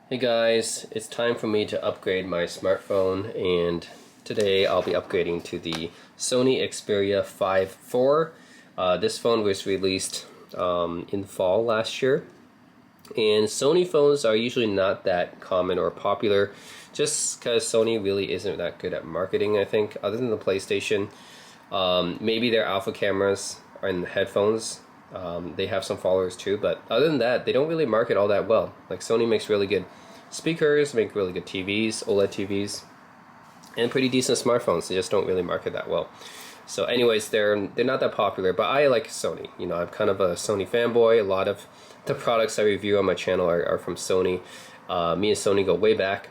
Hey guys, it's time for me to upgrade my smartphone, and today I'll be upgrading to the Sony Xperia 5 IV. This phone was released in fall last year, and Sony phones are usually not that common or popular just because Sony really isn't that good at marketing, I think, other than the PlayStation. Maybe their alpha cameras and the headphones. They have some followers too, but other than that, they don't really market all that well. Like Sony makes really good speakers, make really good TVs, OLED TVs, and pretty decent smartphones. They just don't really market that well. So anyways, they're not that popular, but I like Sony. You know, I'm kind of a Sony fanboy. A lot of the products I review on my channel are from Sony. Me and Sony go way back.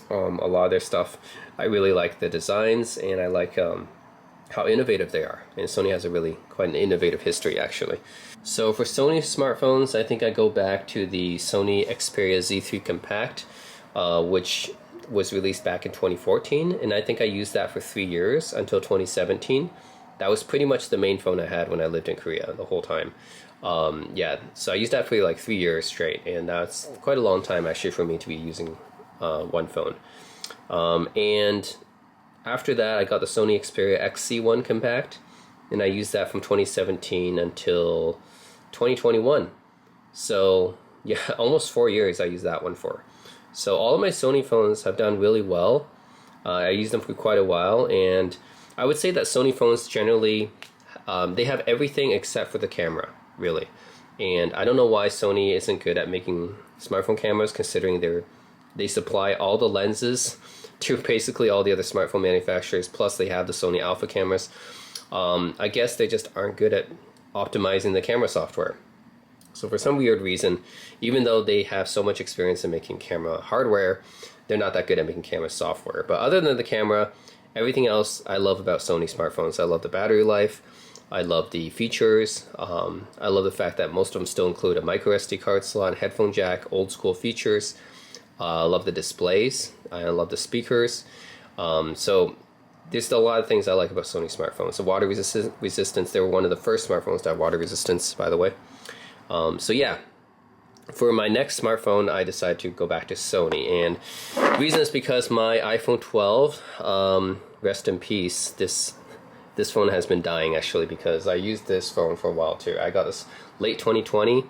A lot of their stuff, I really like the designs, and I like how innovative they are. And Sony has a really quite an innovative history, actually. So for Sony smartphones, I think I go back to the Sony Xperia Z3 Compact, which was released back in 2014, and I think I used that for 3 years until 2017. That was pretty much the main phone I had when I lived in Korea the whole time. Yeah, so I used that for like 3 years straight, and that's quite a long time actually for me to be using one phone. And after that, I got the Sony Xperia XC1 Compact, and I used that from 2017 until 2021. So yeah, almost 4 years I used that one for. So all of my Sony phones have done really well. I used them for quite a while, and I would say that Sony phones generally, they have everything except for the camera, really. And I don't know why Sony isn't good at making smartphone cameras, considering they supply all the lenses to basically all the other smartphone manufacturers, plus they have the Sony alpha cameras. I guess they just aren't good at optimizing the camera software. So for some weird reason, even though they have so much experience in making camera hardware, they're not that good at making camera software. But other than the camera, everything else I love about Sony smartphones. I love the battery life. I love the features. I love the fact that most of them still include a micro SD card slot, headphone jack, old school features. I love the displays. I love the speakers. So there's still a lot of things I like about Sony smartphones. The water resistance, they were one of the first smartphones to have water resistance, by the way. So yeah, for my next smartphone, I decided to go back to Sony. And the reason is because my iPhone 12, rest in peace, this phone has been dying actually, because I used this phone for a while too. I got this late 2020.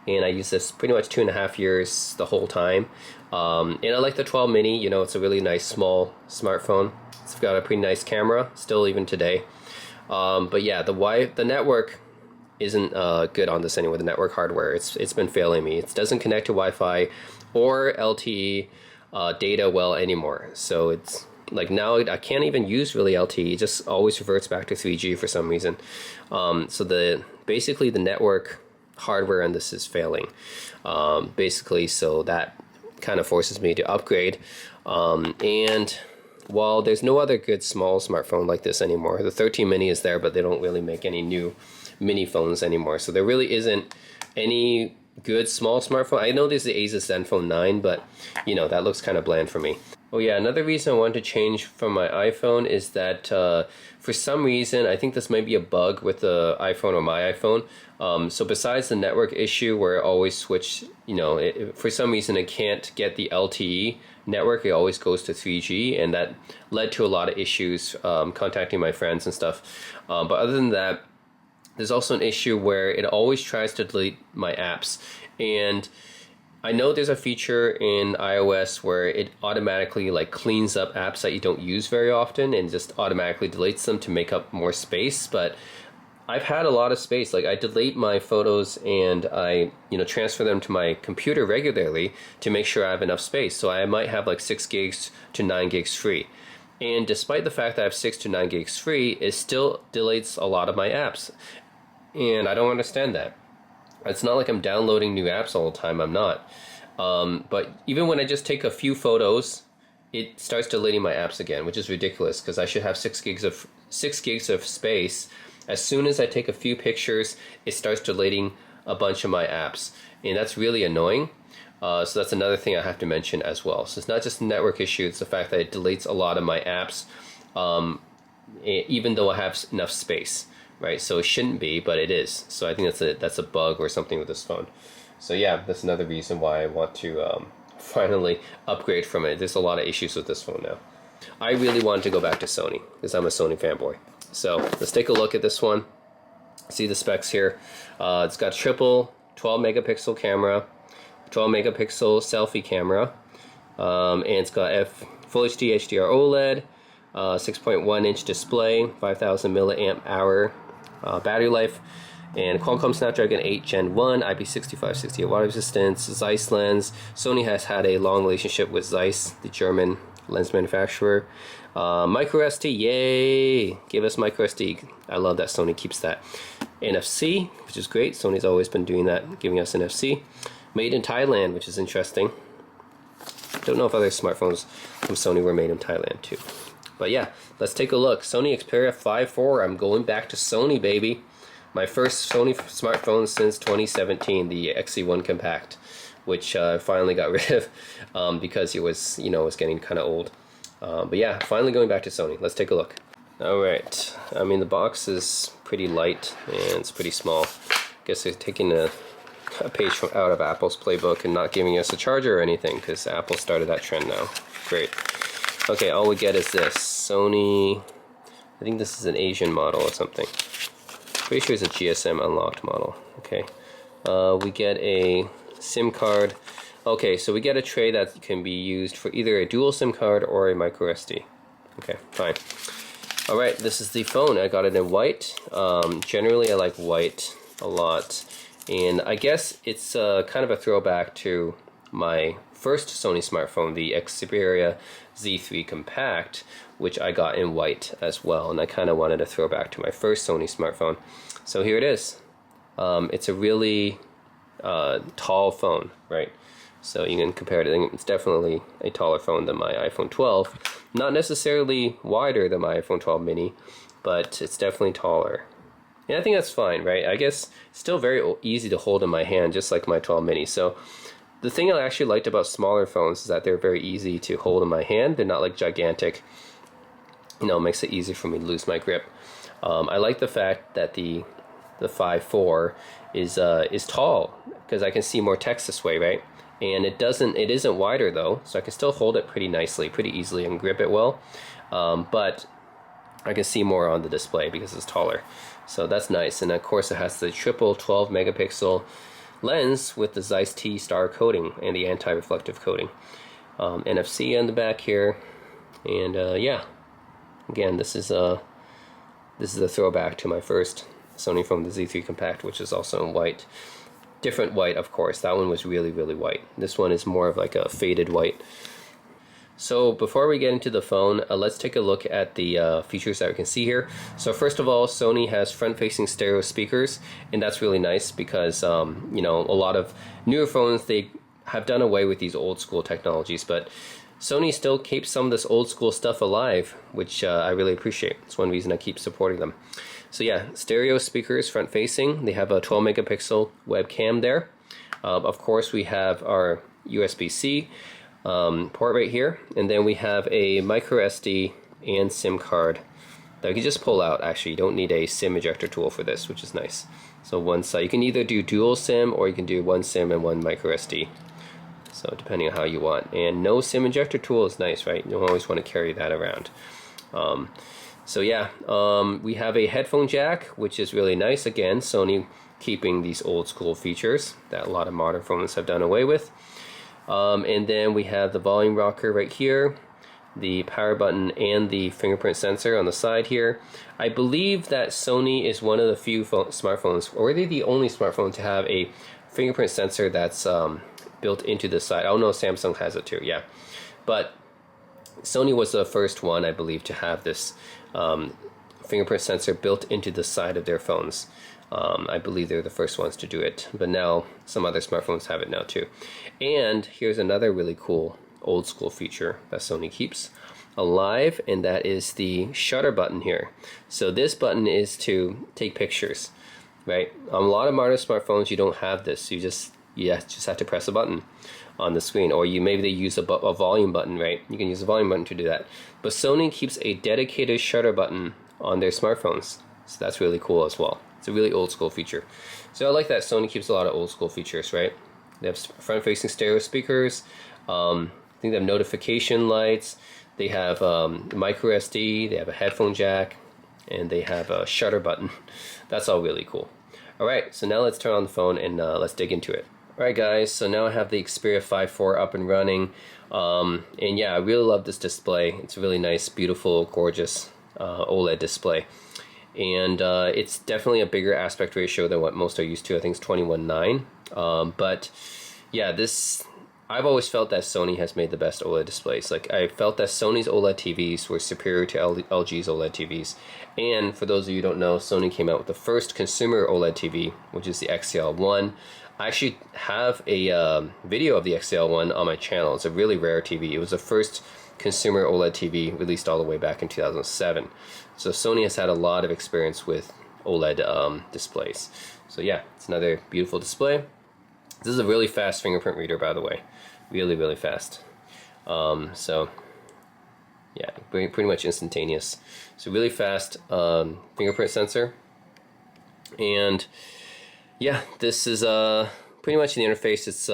And I used this pretty much 2.5 years the whole time. And I like the 12 mini. You know, it's a really nice small smartphone. It's got a pretty nice camera still even today. But yeah, the network isn't good on this anyway. The network hardware, it's been failing me. It doesn't connect to Wi-Fi or LTE data well anymore. So it's like now I can't even use really LTE. It just always reverts back to 3G for some reason. So basically the network hardware on this is failing, basically, so that kind of forces me to upgrade. And while there's no other good small smartphone like this anymore, the 13 mini is there, but they don't really make any new mini phones anymore, so there really isn't any good small smartphone. I know there's the Asus Zenfone 9, but you know, that looks kind of bland for me. Oh yeah, another reason I wanted to change from my iPhone is that for some reason, I think this might be a bug with the iPhone or my iPhone. So besides the network issue where it always switch, you know, for some reason it can't get the LTE network, it always goes to 3G, and that led to a lot of issues contacting my friends and stuff. But other than that, there's also an issue where it always tries to delete my apps. And I know there's a feature in iOS where it automatically like cleans up apps that you don't use very often and just automatically deletes them to make up more space, but I've had a lot of space. Like I delete my photos and I, you know, transfer them to my computer regularly to make sure I have enough space. So I might have like 6 gigs to 9 gigs free. And despite the fact that I have 6 to 9 gigs free, it still deletes a lot of my apps. And I don't understand that. It's not like I'm downloading new apps all the time, I'm not. But even when I just take a few photos, it starts deleting my apps again, which is ridiculous because I should have 6 gigs of space. As soon as I take a few pictures, it starts deleting a bunch of my apps, and that's really annoying. So that's another thing I have to mention as well. So it's not just a network issue, it's the fact that it deletes a lot of my apps, even though I have enough space. Right, so it shouldn't be, but it is. So I think that's a bug or something with this phone. So yeah, that's another reason why I want to finally upgrade from it. There's a lot of issues with this phone now. I really wanted to go back to Sony because I'm a Sony fanboy. So let's take a look at this one. See the specs here. It's got triple 12 megapixel camera, 12 megapixel selfie camera, and it's got Full HD HDR OLED, 6.1 inch display, 5000 milliamp hour battery life, and Qualcomm Snapdragon 8 Gen 1, IP65, 68 water resistance, Zeiss lens. Sony has had a long relationship with Zeiss, the German lens manufacturer. Micro SD, yay! Give us micro SD. I love that Sony keeps that. NFC, which is great. Sony's always been doing that, giving us NFC. Made in Thailand, which is interesting. Don't know if other smartphones from Sony were made in Thailand too. But yeah, let's take a look. Sony Xperia 5.4. I'm going back to Sony, baby. My first Sony smartphone since 2017, the XE1 Compact, which I finally got rid of because it was, you know, it was getting kind of old. But yeah, finally going back to Sony. Let's take a look. Alright, I mean the box is pretty light and it's pretty small. Guess they're taking a page from out of Apple's playbook and not giving us a charger or anything because Apple started that trend now. Great. Okay, all we get is this. Sony, I think this is an Asian model or something. Pretty sure it's a GSM unlocked model. Okay. We get a SIM card. Okay, so we get a tray that can be used for either a dual SIM card or a micro SD. Okay, fine. Alright, this is the phone. I got it in white. Generally I like white a lot. And I guess it's kind of a throwback to my first Sony smartphone, the Xperia Z3 Compact, which I got in white as well. And I kind of wanted to throw back to my first Sony smartphone. So here it is. It's a really tall phone, right? So you can compare it. It's definitely a taller phone than my iPhone 12. Not necessarily wider than my iPhone 12 mini, but it's definitely taller. And I think that's fine, right? I guess it's still very easy to hold in my hand, just like my 12 mini. So the thing I actually liked about smaller phones is that they're very easy to hold in my hand. They're not like gigantic. You know, it makes it easy for me to lose my grip. I like the fact that the 5.4 is tall because I can see more text this way, right? And it isn't wider though, so I can still hold it pretty nicely, pretty easily, and grip it well. But I can see more on the display because it's taller. So that's nice. And of course it has the triple 12 megapixel lens with the Zeiss T star coating and the anti-reflective coating. NFC on the back here. And yeah, again, this is a throwback to my first Sony phone, the Z3 Compact, which is also in white. Different white, of course. That one was really, really white. This one is more of like a faded white. So before we get into the phone, let's take a look at the features that we can see here. So first of all, Sony has front-facing stereo speakers, and that's really nice because you know, a lot of newer phones, they have done away with these old school technologies, but Sony still keeps some of this old school stuff alive, which I really appreciate. It's one reason I keep supporting them. So yeah, stereo speakers front facing. They have a 12 megapixel webcam there. Of course, we have our USB-C port right here, and then we have a micro SD and SIM card that you can just pull out. Actually, you don't need a SIM ejector tool for this, which is nice. So one side, you can either do dual SIM or you can do one SIM and one micro SD. So depending on how you want. And no SIM ejector tool is nice, right? You don't always want to carry that around. So yeah, we have a headphone jack, which is really nice. Again, Sony keeping these old school features that a lot of modern phones have done away with. And then we have the volume rocker right here, the power button, and the fingerprint sensor on the side here. I believe that Sony is one of the few smartphones, or are they the only smartphone to have a fingerprint sensor that's built into the side. Oh no, Samsung has it too, yeah. But Sony was the first one, I believe, to have this fingerprint sensor built into the side of their phones. I believe they're the first ones to do it, but now some other smartphones have it now too. And here's another really cool old school feature that Sony keeps alive, and that is the shutter button here. So this button is to take pictures, right? On a lot of modern smartphones, you don't have this. You just have to press a button on the screen, or maybe they use a volume button, right? You can use a volume button to do that. But Sony keeps a dedicated shutter button on their smartphones, so that's really cool as well. It's a really old school feature. So I like that Sony keeps a lot of old school features, right? They have front-facing stereo speakers, I think they have notification lights. They have micro SD. They have a headphone jack, and they have a shutter button. That's all really cool. All right, so now let's turn on the phone and let's dig into it. All right, guys. So now I have the Xperia 5.4 up and running, and yeah, I really love this display. It's a really nice, beautiful, gorgeous OLED display. And it's definitely a bigger aspect ratio than what most are used to. I think it's 21:9. But yeah, I've always felt that Sony has made the best OLED displays. Like, I felt that Sony's OLED TVs were superior to LG's OLED TVs. And for those of you who don't know, Sony came out with the first consumer OLED TV, which is the XCL1. I actually have a video of the XCL1 on my channel. It's a really rare TV. It was the first consumer OLED TV released all the way back in 2007. So Sony has had a lot of experience with OLED displays. So yeah, it's another beautiful display. This is a really fast fingerprint reader, by the way. Really, really fast. So yeah, pretty much instantaneous. So really fast fingerprint sensor. And yeah, this is pretty much the interface. It's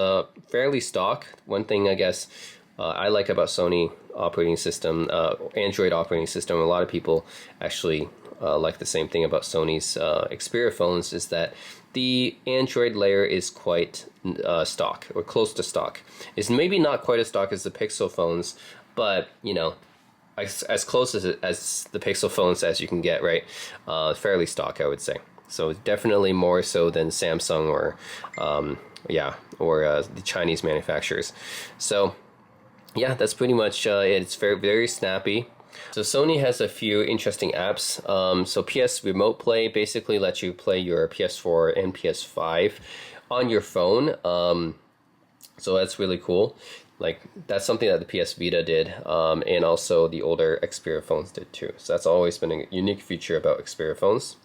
fairly stock. One thing I guess I like about Sony operating system, Android operating system, a lot of people actually like the same thing about Sony's Xperia phones, is that the Android layer is quite stock, or close to stock. It's maybe not quite as stock as the Pixel phones, but you know, as close as the Pixel phones as you can get, right? Fairly stock, I would say. So definitely more so than Samsung or the Chinese manufacturers. So yeah, that's pretty much it. It's very snappy. So Sony has a few interesting apps. So PS Remote Play basically lets you play your PS4 and PS5 on your phone. So that's really cool. Like, that's something that the PS Vita did, and also the older Xperia phones did too. So that's always been a unique feature about Xperia phones.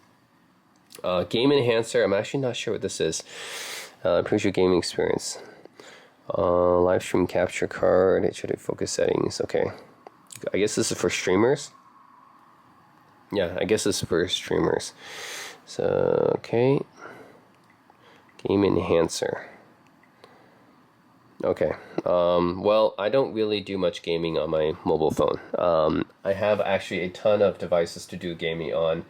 Game Enhancer, I'm actually not sure what this is. Improves your gaming experience. Live stream capture card, HUD focus settings, okay. I guess this is for streamers. Yeah, I guess this is for streamers. So, okay. Game Enhancer. Okay. Well, I don't really do much gaming on my mobile phone. I have actually a ton of devices to do gaming on.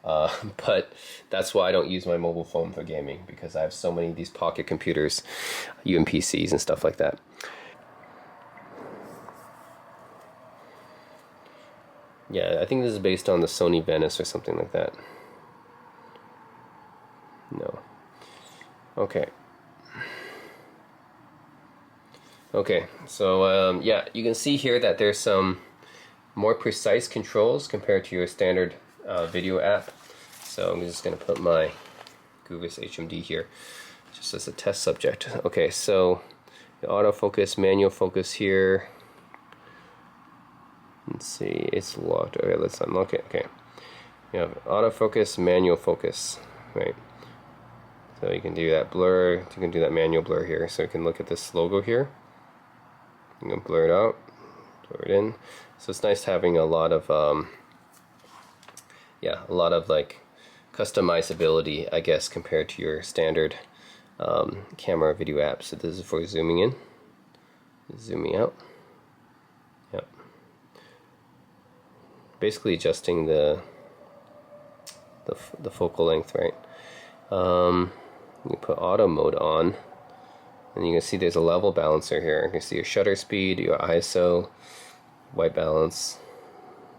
But that's why I don't use my mobile phone for gaming, because I have so many of these pocket computers, UMPCs and stuff like that. Yeah, I think this is based on the Sony Venice or something like that. No. Okay. Okay, so yeah, you can see here that there's some more precise controls compared to your standard video app. So I'm just going to put my Guvis HMD here just as a test subject. Okay, so the autofocus, manual focus here. Let's see, it's locked. Okay, let's unlock it. Okay, you have autofocus, manual focus, right? So you can do that blur, you can do that manual blur here. So you can look at this logo here. You can blur it out, blur it in. So it's nice having a lot of like customizability, I guess, compared to your standard camera video app. So this is for zooming in, zooming out. Yep. Basically adjusting the focal length, right? You put auto mode on, and you can see there's a level balancer here. You can see your shutter speed, your ISO, white balance.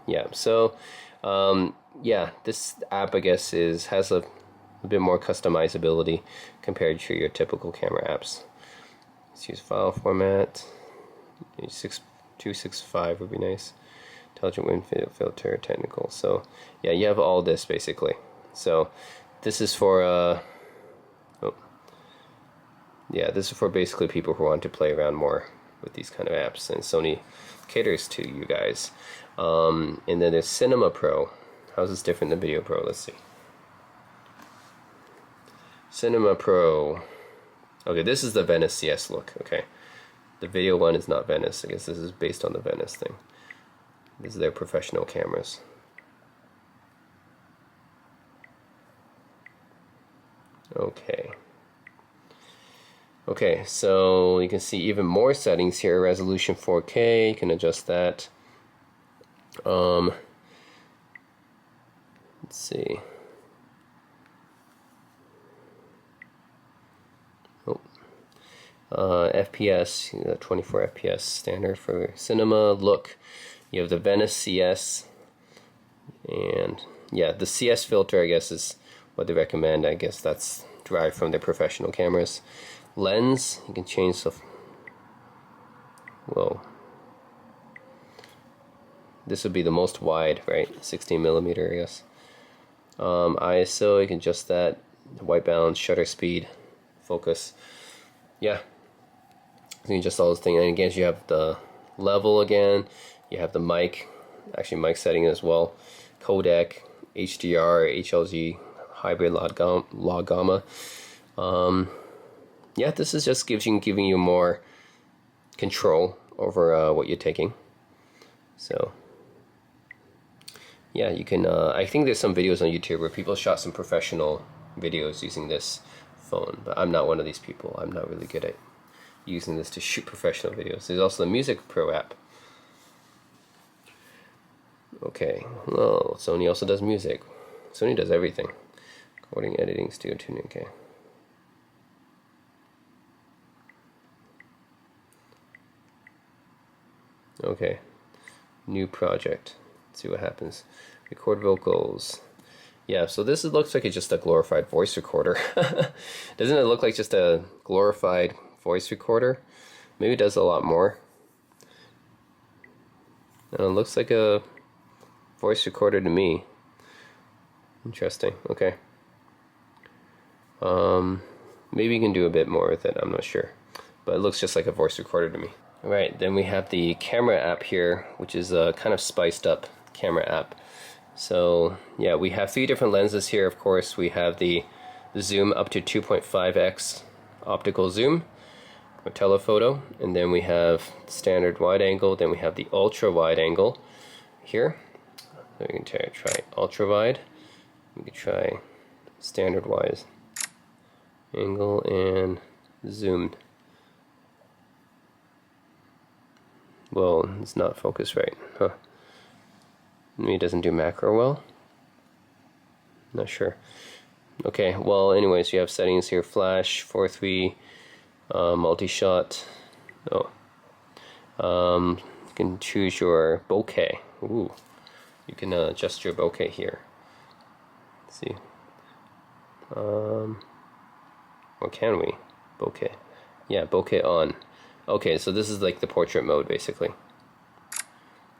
Yeah. So yeah, this app, I guess, has a bit more customizability compared to your typical camera apps. Let's use file format. 265 would be nice. Intelligent wind filter, technical. So yeah, you have all this basically. So this is for this is for basically people who want to play around more with these kind of apps, and Sony caters to you guys. And then there's Cinema Pro. How's this different than Video Pro? Let's see. Cinema Pro. Okay, this is the Venice CS look. Okay, the video one is not Venice. I guess this is based on the Venice thing. These are their professional cameras. Okay. Okay, so you can see even more settings here. Resolution 4K, you can adjust that. Let's see. FPS, 24 FPS standard for cinema. Look, you have the Venice CS, and yeah, the CS filter, I guess, is what they recommend. I guess that's derived from their professional cameras. Lens, you can change the, well, this would be the most wide, right? 16mm, I guess. ISO, you can adjust that. White balance, shutter speed, focus. Yeah, you can adjust all those things. And again, you have the level again. You have the mic, actually mic setting as well. Codec, HDR, HLG, hybrid log gamma. Yeah, this is just giving you more control over what you're taking. So yeah, you can. I think there's some videos on YouTube where people shot some professional videos using this phone, but I'm not one of these people. I'm not really good at using this to shoot professional videos. There's also the Music Pro app. Okay, well, Sony also does music. Sony does everything. Recording, editing, studio tuning, okay. Okay, new project. Let's see what happens. Record vocals. Yeah, so this looks like it's just a glorified voice recorder. Doesn't it look like just a glorified voice recorder? Maybe it does a lot more. It looks like a voice recorder to me. Interesting. Okay. Maybe you can do a bit more with it, I'm not sure. But it looks just like a voice recorder to me. Alright, then we have the camera app here, which is a kind of spiced up camera app. So yeah, we have 3 different lenses here. Of course, we have the zoom up to 2.5x optical zoom or telephoto, and then we have standard wide angle, then we have the ultra wide angle here. So we can try ultra wide, we can try standard wide angle and zoomed. Well, it's not focused right, huh? Maybe it doesn't do macro well. Not sure. Okay, well, anyways, you have settings here: flash, 4:3, multi-shot. Oh, you can choose your bokeh. Ooh, you can adjust your bokeh here. Let's see. Or can we? Bokeh. Yeah, bokeh on. Okay, so this is like the portrait mode, basically.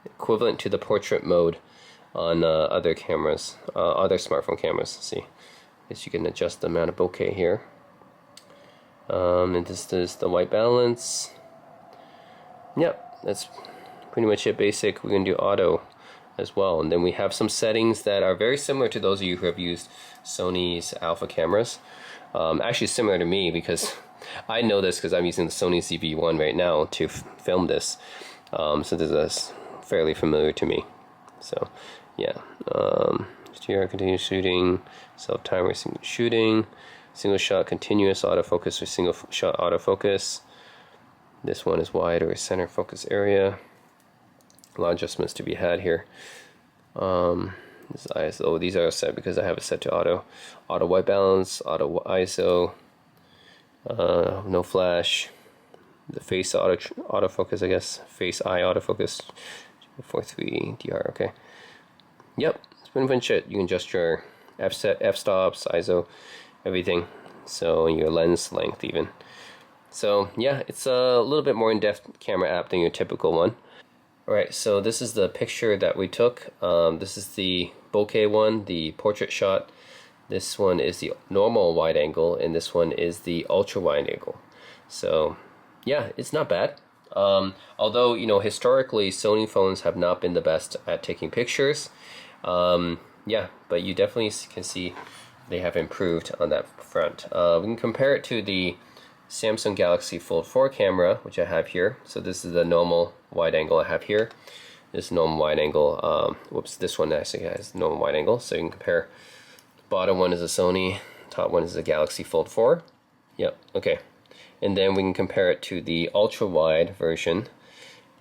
Equivalent to the portrait mode on other cameras, other smartphone cameras. See, I guess you can adjust the amount of bokeh here. And this is the white balance. Yep, that's pretty much it. Basic. We can do auto as well, and then we have some settings that are very similar to those of you who have used Sony's alpha cameras. Actually, similar to me, because I know this because I'm using the Sony ZV-1 right now to film this. So this is fairly familiar to me. So yeah, HDR continuous shooting, self timer shooting, single shot continuous autofocus or single shot autofocus. This one is wide or center focus area. A lot of adjustments to be had here. This ISO, these are set because I have it set to auto white balance, auto ISO, no flash, the face autofocus, I guess, face eye autofocus, 4:3 DR. Okay. Yep, it's pretty much it. You can adjust your f-stops, ISO, everything. So your lens length even. So yeah, it's a little bit more in-depth camera app than your typical one. Alright, so this is the picture that we took. This is the bokeh one, the portrait shot. This one is the normal wide angle, and this one is the ultra wide angle. So yeah, it's not bad. Although, you know, historically Sony phones have not been the best at taking pictures. Yeah, but you definitely can see they have improved on that front. We can compare it to the Samsung Galaxy Fold 4 camera, which I have here. So this is the normal wide angle I have here. This normal wide angle, whoops, this one actually has normal wide angle. So you can compare, bottom one is a Sony, top one is a Galaxy Fold 4. Yep, okay. and then we can compare it to the ultra wide version.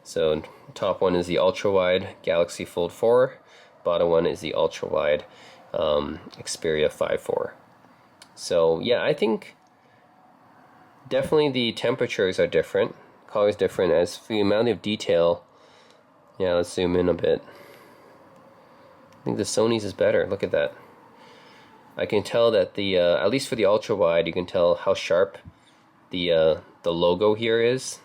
So top one is the ultra wide Galaxy Fold 4, bottom one is the ultra wide Xperia 5.4. So yeah, I think definitely the temperatures are different, color is different. As for the amount of detail, yeah, let's zoom in a bit. I think the Sony's is better. Look at that. I can tell that the at least for the ultra wide, you can tell how sharp the logo here is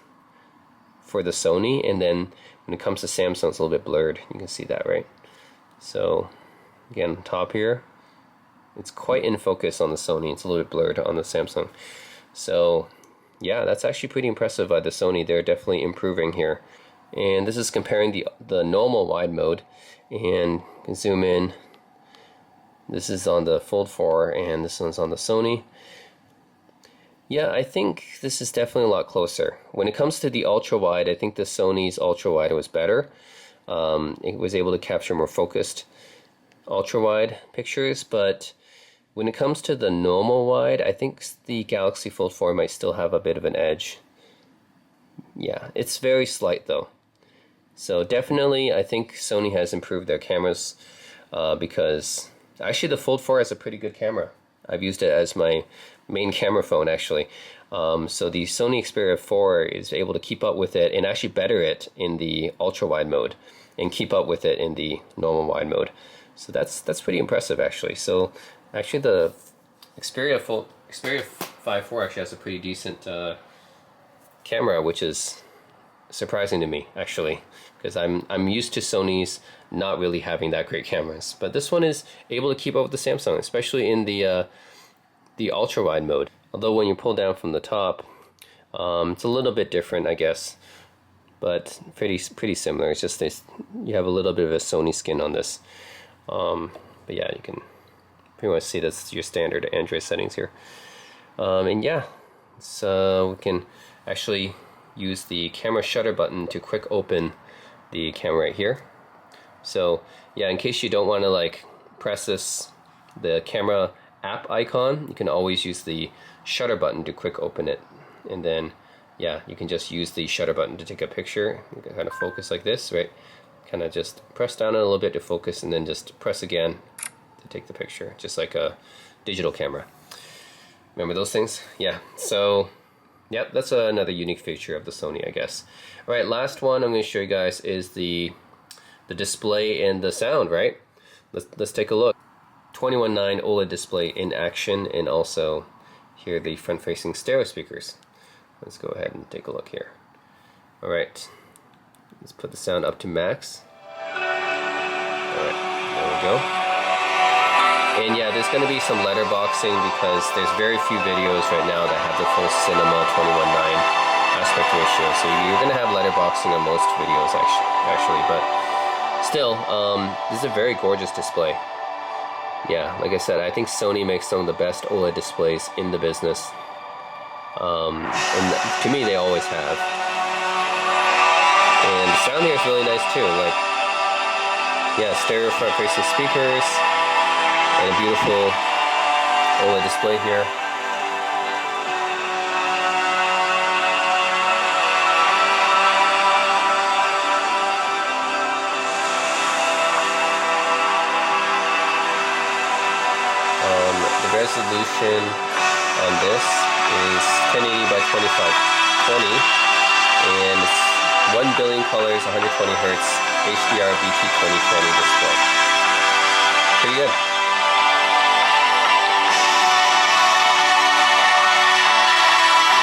for the Sony, and then when it comes to Samsung, it's a little bit blurred. You can see that, right? So again, top here, it's quite in focus on the Sony. It's a little bit blurred on the Samsung. So yeah, that's actually pretty impressive by the Sony. They're definitely improving here. And this is comparing the normal wide mode, and you can zoom in. This is on the Fold 4 and this one's on the Sony. Yeah, I think this is definitely a lot closer. When it comes to the ultra wide, I think the Sony's ultra wide was better. It was able to capture more focused ultra wide pictures, but when it comes to the normal wide, I think the Galaxy Fold 4 might still have a bit of an edge. Yeah, it's very slight though. So definitely, I think Sony has improved their cameras because actually the Fold 4 has a pretty good camera. I've used it as my main camera phone actually. So the Sony Xperia 4 is able to keep up with it and actually better it in the ultra wide mode and keep up with it in the normal wide mode. So that's pretty impressive actually. So actually the Xperia 5.4 actually has a pretty decent camera, which is surprising to me actually, because I'm used to Sony's not really having that great cameras, but this one is able to keep up with the Samsung, especially in the ultra wide mode. Although when you pull down from the top, it's a little bit different, I guess, but pretty similar. It's just you have a little bit of a Sony skin on this, but yeah, you can pretty much see that's your standard Android settings here. And yeah, so we can actually use the camera shutter button to quick open the camera right here. So yeah, in case you don't want to like press the camera app icon, you can always use the shutter button to quick open it, and then yeah, you can just use the shutter button to take a picture. You can kind of focus like this, right? Kind of just press down a little bit to focus, and then just press again to take the picture, just like a digital camera. Remember those things? Yeah. So yep, that's another unique feature of the Sony, I guess. All right, last one I'm going to show you guys is the display and the sound, right? Let's take a look. 21.9 OLED display in action, and also here the front-facing stereo speakers. Let's go ahead and take a look here. All right, let's put the sound up to max. All right, there we go. And yeah, there's going to be some letterboxing because there's very few videos right now that have the full cinema 21.9 aspect ratio. So you're going to have letterboxing on most videos actually, but still, this is a very gorgeous display. Yeah, like I said, I think Sony makes some of the best OLED displays in the business. And to me, they always have. And the sound here is really nice too. Like, yeah, stereo front-facing speakers, and a beautiful OLED display here. The resolution on this is 1080 by 2520, and it's 1 billion colors, 120 Hz, HDR BT 2020 display. Pretty good.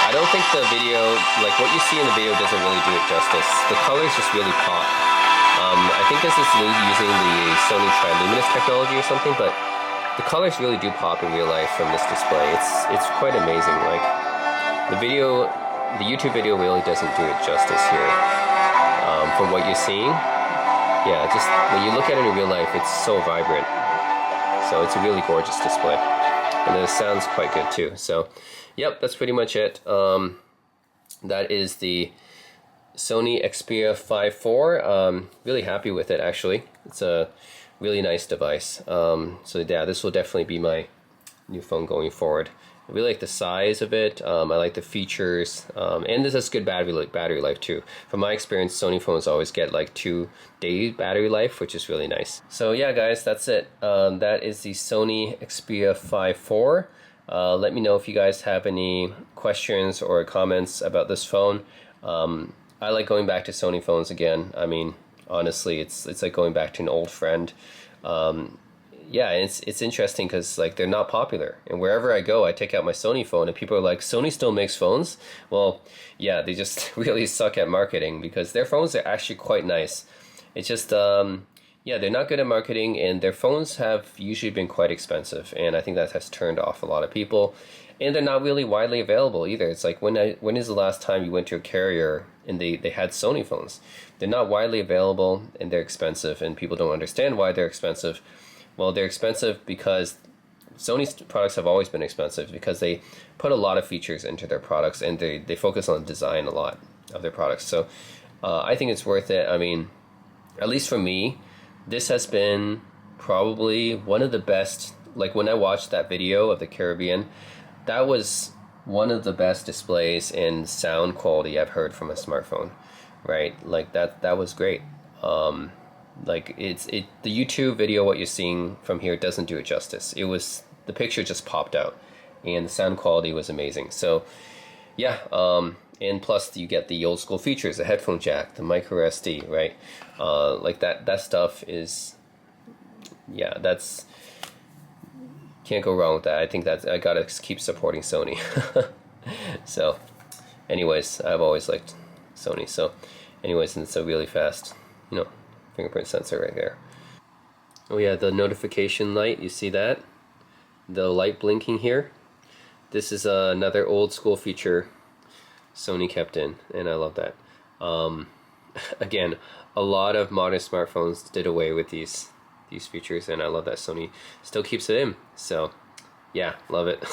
I don't think the video, like what you see in the video, doesn't really do it justice. The colors just really pop. I think this is using the Sony Triluminous technology or something, but the colors really do pop in real life from this display. It's quite amazing. Like the YouTube video really doesn't do it justice here. From what you're seeing, yeah, just when you look at it in real life, it's so vibrant. So it's a really gorgeous display, and the sound's quite good too. So, yep, that's pretty much it. That is the Sony Xperia 5.4. Really happy with it actually. It's a really nice device. So yeah, this will definitely be my new phone going forward. I really like the size of it. I like the features, and this has good battery life too. From my experience, Sony phones always get like 2 day battery life, which is really nice. So yeah, guys, that's it. That is the Sony Xperia 5 IV. Let me know if you guys have any questions or comments about this phone. I like going back to Sony phones again. I mean, honestly, it's like going back to an old friend. Yeah, it's interesting because like they're not popular, and wherever I go, I take out my Sony phone, and people are like, "Sony still makes phones?" Well, yeah, they just really suck at marketing because their phones are actually quite nice. It's just yeah, they're not good at marketing, and their phones have usually been quite expensive, and I think that has turned off a lot of people. And they're not really widely available either. It's like when is the last time you went to a carrier and they had Sony phones? They're not widely available, and they're expensive, and people don't understand why they're expensive. Well, they're expensive because Sony's products have always been expensive because they put a lot of features into their products, and they focus on design a lot of their products. So I think it's worth it. I mean, at least for me, this has been probably one of the best. Like when I watched that video of the Caribbean, that was one of the best displays in sound quality I've heard from a smartphone, right? Like that was great. Like the YouTube video, what you're seeing from here doesn't do it justice. The picture just popped out, and the sound quality was amazing. So yeah, and plus you get the old school features, the headphone jack, the micro SD, right? Like that stuff is, yeah, that's, can't go wrong with that. I think that I gotta keep supporting Sony. So anyways, I've always liked Sony. So anyways, and it's a really fast, fingerprint sensor right there. Oh yeah, the notification light, you see that? The light blinking here. This is another old school feature Sony kept in, and I love that. Again, a lot of modern smartphones did away with these features, and I love that Sony still keeps it in. So yeah, love it.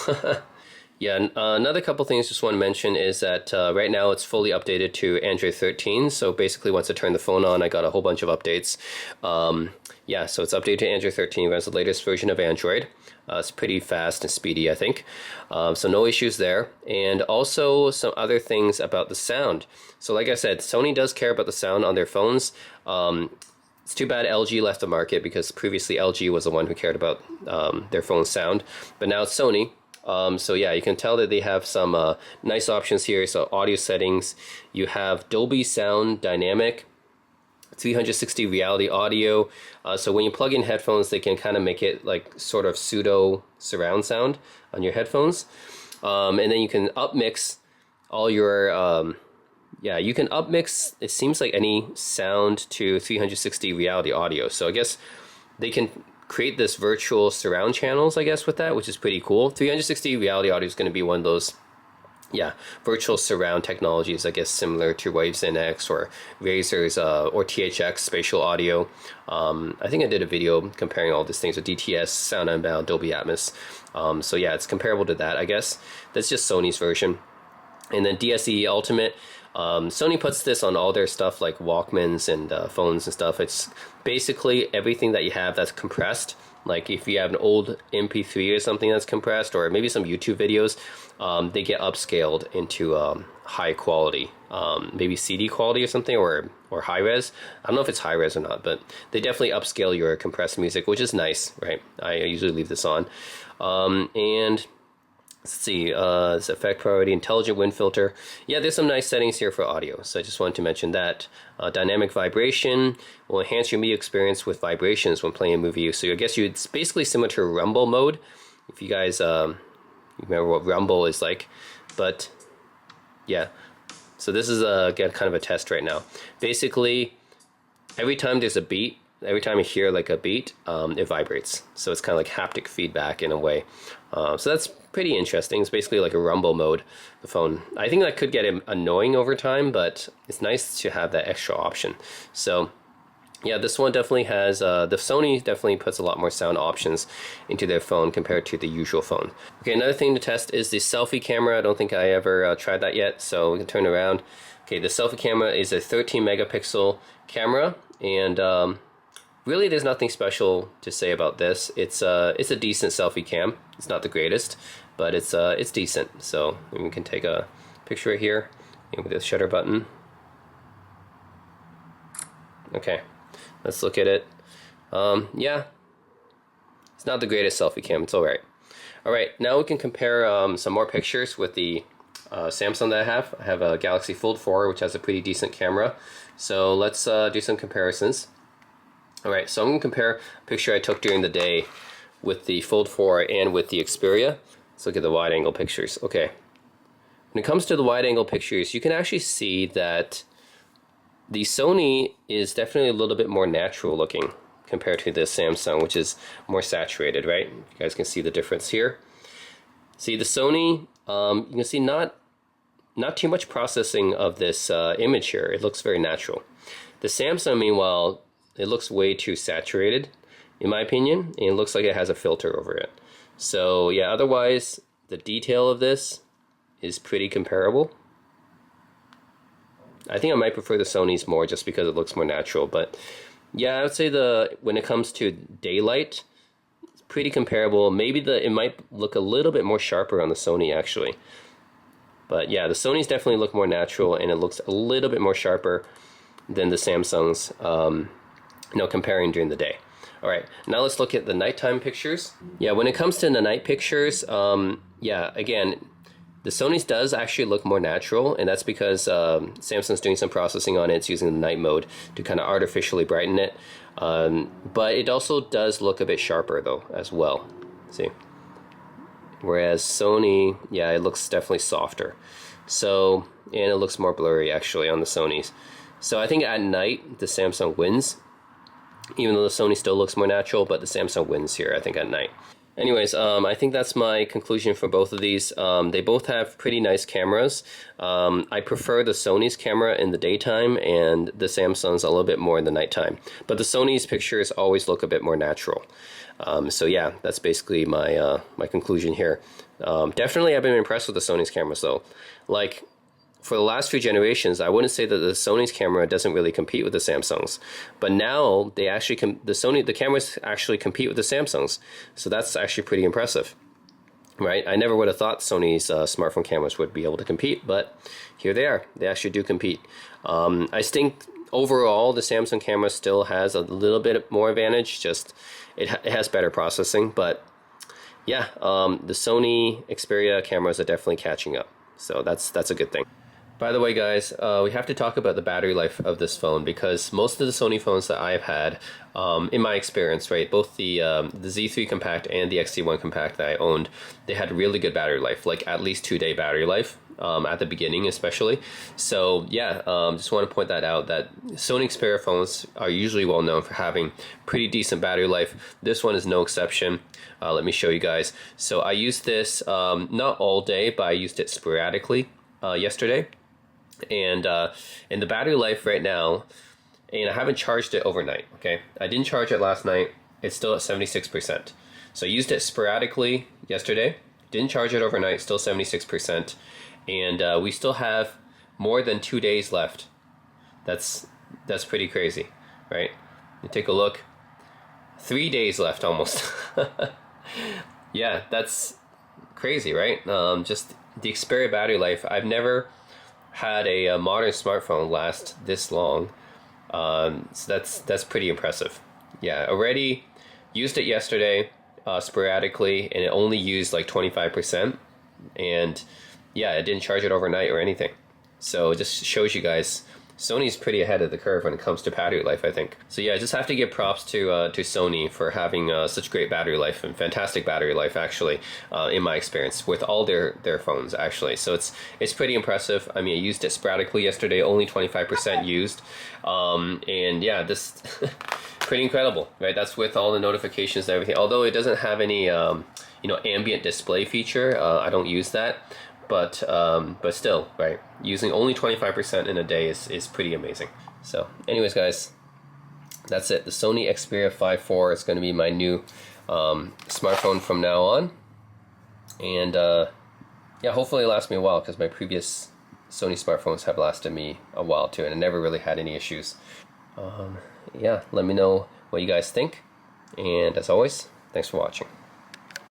Yeah, another couple things just want to mention is that right now it's fully updated to Android 13. So basically, once I turn the phone on, I got a whole bunch of updates. Yeah, so it's updated to Android 13. It runs the latest version of Android. It's pretty fast and speedy, I think. So no issues there. And also some other things about the sound. So like I said, Sony does care about the sound on their phones. It's too bad LG left the market because previously LG was the one who cared about their phone sound. But now it's Sony. So yeah, you can tell that they have some nice options here. So audio settings, you have Dolby Sound Dynamic, 360 reality audio. So when you plug in headphones, they can kind of make it like sort of pseudo surround sound on your headphones. And then you can upmix all your, yeah, you can upmix, it seems like any sound to 360 reality audio. So I guess they can create this virtual surround channels, I guess, with that, which is pretty cool. 360 reality audio is going to be one of those, yeah, virtual surround technologies, I guess, similar to Waves NX or Razer's or THX spatial audio. I think I did a video comparing all these things with DTS, Sound Unbound, Dolby Atmos. So yeah, it's comparable to that, I guess. That's just Sony's version. And then DSE Ultimate. Sony puts this on all their stuff like Walkmans and phones and stuff. It's basically everything that you have that's compressed. Like if you have an old MP3 or something that's compressed, or maybe some YouTube videos, they get upscaled into high quality, maybe CD quality or something, or high res. I don't know if it's high res or not, but they definitely upscale your compressed music, which is nice, right? I usually leave this on. And let's see, it's effect priority, intelligent wind filter. Yeah, there's some nice settings here for audio, so I just wanted to mention that. Dynamic vibration will enhance your media experience with vibrations when playing a movie. So I guess it's basically similar to Rumble mode, if you guys remember what Rumble is like. But yeah, so this is again kind of a test right now. Basically, every time there's a beat, every time you hear like a beat, it vibrates. So it's kind of like haptic feedback in a way. So that's pretty interesting. It's basically like a rumble mode, the phone. I think that could get annoying over time, but it's nice to have that extra option. So yeah, this one definitely has, the Sony definitely puts a lot more sound options into their phone compared to the usual phone. Okay, another thing to test is the selfie camera. I don't think I ever tried that yet, so we can turn around. Okay, the selfie camera is a 13 megapixel camera, and really, there's nothing special to say about this. It's a decent selfie cam. It's not the greatest, but it's decent. So we can take a picture right here with the shutter button. Okay, let's look at it. Yeah, it's not the greatest selfie cam. It's all right. All right, now we can compare some more pictures with the Samsung that I have. I have a Galaxy Fold 4, which has a pretty decent camera. So let's do some comparisons. All right, so I'm going to compare a picture I took during the day with the Fold 4 and with the Xperia. Let's look at the wide-angle pictures. Okay, when it comes to the wide-angle pictures, you can actually see that the Sony is definitely a little bit more natural looking compared to the Samsung, which is more saturated, right? You guys can see the difference here. See the Sony, you can see not too much processing of this image here. It looks very natural. The Samsung, meanwhile, it looks way too saturated, in my opinion, and it looks like it has a filter over it. So yeah, otherwise, the detail of this is pretty comparable. I think I might prefer the Sony's more just because it looks more natural, but yeah, I would say when it comes to daylight, it's pretty comparable. Maybe it might look a little bit more sharper on the Sony actually. But yeah, the Sony's definitely look more natural and it looks a little bit more sharper than the Samsung's, comparing during the day. All right, now let's look at the nighttime pictures. Yeah, when it comes to the night pictures, yeah, again, the Sony's does actually look more natural, and that's because Samsung's doing some processing on it. It's using the night mode to kind of artificially brighten it. But it also does look a bit sharper though as well. See? Whereas Sony, yeah, it looks definitely softer. So, and it looks more blurry actually on the Sony's. So I think at night the Samsung wins, even though the Sony still looks more natural, but the Samsung wins here, I think, at night. Anyways, I think that's my conclusion for both of these. They both have pretty nice cameras. I prefer the Sony's camera in the daytime and the Samsung's a little bit more in the nighttime. But the Sony's pictures always look a bit more natural. So yeah, that's basically my my conclusion here. Definitely I've been impressed with the Sony's cameras though. Like, for the last few generations, I wouldn't say that the Sony's camera doesn't really compete with the Samsung's, but now they actually the cameras actually compete with the Samsung's, so that's actually pretty impressive, right? I never would have thought Sony's smartphone cameras would be able to compete, but here they are. They actually do compete. I think overall the Samsung camera still has a little bit more advantage. Just it has better processing, but yeah, the Sony Xperia cameras are definitely catching up, so that's a good thing. By the way, guys, we have to talk about the battery life of this phone, because most of the Sony phones that I've had, in my experience, right, both the Z3 Compact and the XT1 Compact that I owned, they had really good battery life, like at least 2-day battery life, at the beginning especially. So yeah, just want to point that out, that Sony Xperia phones are usually well known for having pretty decent battery life. This one is no exception. Let me show you guys. So I used this not all day, but I used it sporadically yesterday. And the battery life right now, and I haven't charged it overnight, okay? I didn't charge it last night. It's still at 76%. So I used it sporadically yesterday, didn't charge it overnight, still 76%. And we still have more than 2 days left. That's pretty crazy, right? You take a look, 3 days left almost. Yeah, that's crazy, right? Just the Xperia battery life, I've never had a modern smartphone last this long, so that's pretty impressive. Yeah, already used it yesterday sporadically, and it only used like 25%, and yeah, I didn't charge it overnight or anything. So it just shows you guys Sony's pretty ahead of the curve when it comes to battery life, I think. So yeah, I just have to give props to Sony for having such great battery life, and fantastic battery life actually, in my experience with all their phones actually. So it's pretty impressive. I mean, I used it sporadically yesterday, only 25% used, and yeah, this pretty incredible, right? That's with all the notifications and everything. Although it doesn't have any ambient display feature, I don't use that. But still, right, using only 25% in a day is pretty amazing. So anyways, guys, that's it. The Sony Xperia 5.4 is going to be my new smartphone from now on. And yeah, hopefully it lasts me a while, because my previous Sony smartphones have lasted me a while too, and I never really had any issues. Yeah, let me know what you guys think. And as always, thanks for watching.